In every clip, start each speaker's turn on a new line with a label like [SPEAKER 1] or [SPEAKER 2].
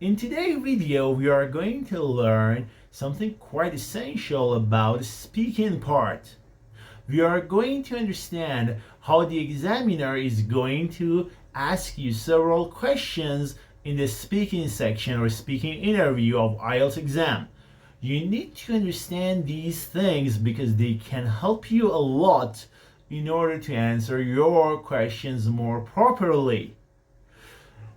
[SPEAKER 1] In today's video, we are going to learn something quite essential about the speaking part. We are going to understand how the examiner is going to ask you several questions in the speaking section or speaking interview of Ielts exam. You need to understand these things because they can help you a lot in order to answer your questions more properly.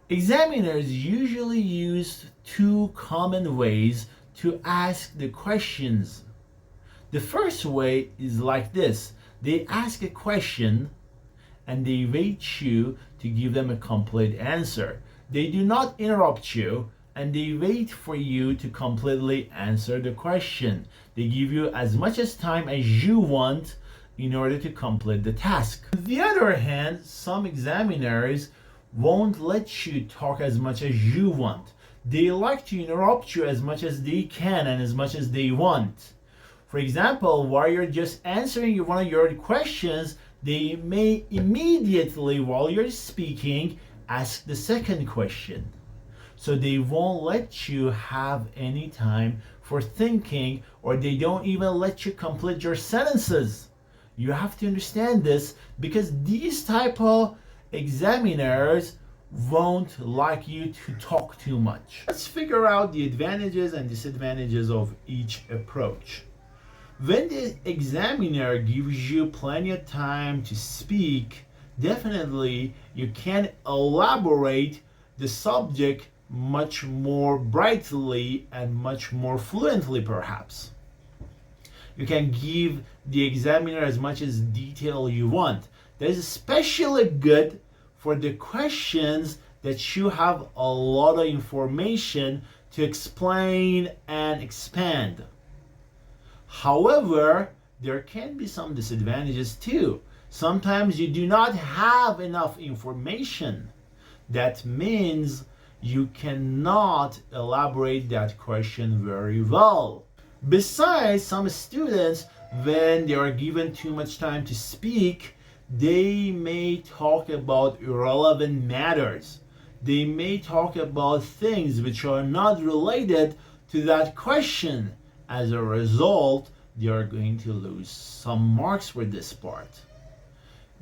[SPEAKER 1] Examiners usually use two common ways to ask the questions. The first way is like this. They ask a question and they wait you to give them a complete answer. They do not interrupt you and they wait for you to completely answer the question. They give you as much as time as you want in order to complete the task. On the other hand, some examiners won't let you talk as much as you want. They like to interrupt you as much as they can and as much as they want. For example, while you're just answering one of your questions, they may immediately, while you're speaking, ask the second question. So they won't let you have any time for thinking, or they don't even let you complete your sentences. You have to understand this because these type of examiners won't like you to talk too much. Let's figure out the advantages and disadvantages of each approach. When the examiner gives you plenty of time to speak, definitely you can elaborate the subject much more brightly and much more fluently perhaps. You can give the examiner as much as detail you want. That is especially good for the questions that you have a lot of information to explain and expand. However, there can be some disadvantages too. Sometimes you do not have enough information. That means you cannot elaborate that question very well. Besides, some students, when they are given too much time to speak, they may talk about irrelevant matters. They may talk about things which are not related to that question. As a result, they are going to lose some marks for this part.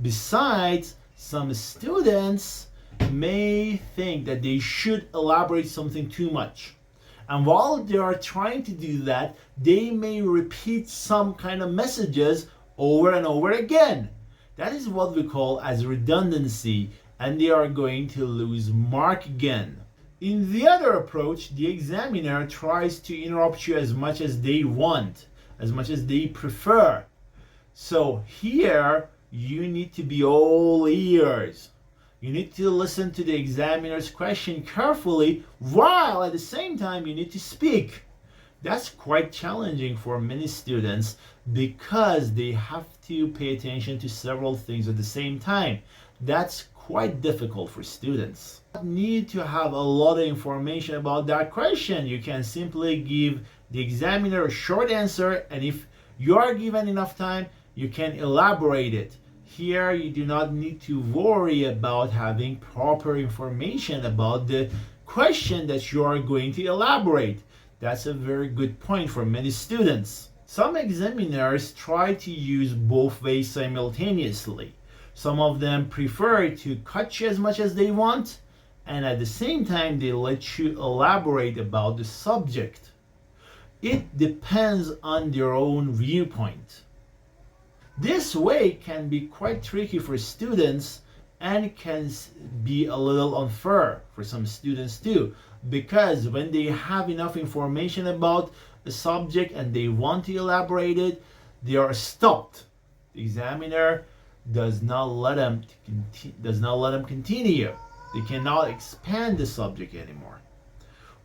[SPEAKER 1] Besides, some students may think that they should elaborate something too much. And while they are trying to do that, they may repeat some kind of messages over and over again. That is what we call as redundancy, and they are going to lose mark again. In the other approach, the examiner tries to interrupt you as much as they want, as much as they prefer. So here, you need to be all ears. You need to listen to the examiner's question carefully, while at the same time you need to speak. That's quite challenging for many students because they have to pay attention to several things at the same time. That's quite difficult for students. You need to have a lot of information about that question. You can simply give the examiner a short answer, and if you are given enough time, you can elaborate it. Here, you do not need to worry about having proper information about the question that you are going to elaborate. That's a very good point for many students. Some examiners try to use both ways simultaneously. Some of them prefer to cut you as much as they want, and at the same time, they let you elaborate about the subject. It depends on their own viewpoint. This way can be quite tricky for students and can be a little unfair for some students too, because when they have enough information about the subject and they want to elaborate it, they are stopped. The examiner does not let them continue. They cannot expand the subject anymore.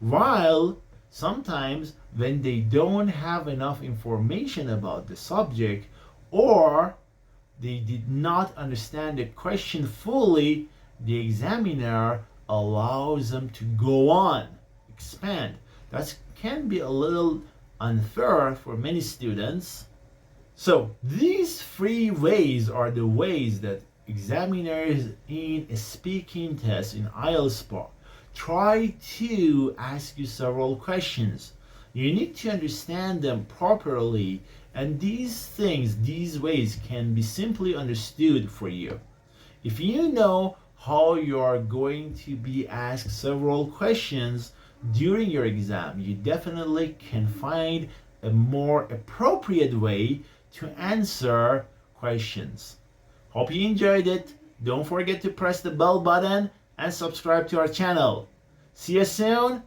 [SPEAKER 1] While sometimes when they don't have enough information about the subject, or they did not understand the question fully, the examiner allows them to go on, expand. That can be a little unfair for many students. So these three ways are the ways that examiners in a speaking test in Ielts try to ask you several questions. You need to understand them properly, and these ways can be simply understood for you. If you know how you are going to be asked several questions during your exam, you definitely can find a more appropriate way to answer questions. Hope you enjoyed it. Don't forget to press the bell button and subscribe to our channel. See you soon.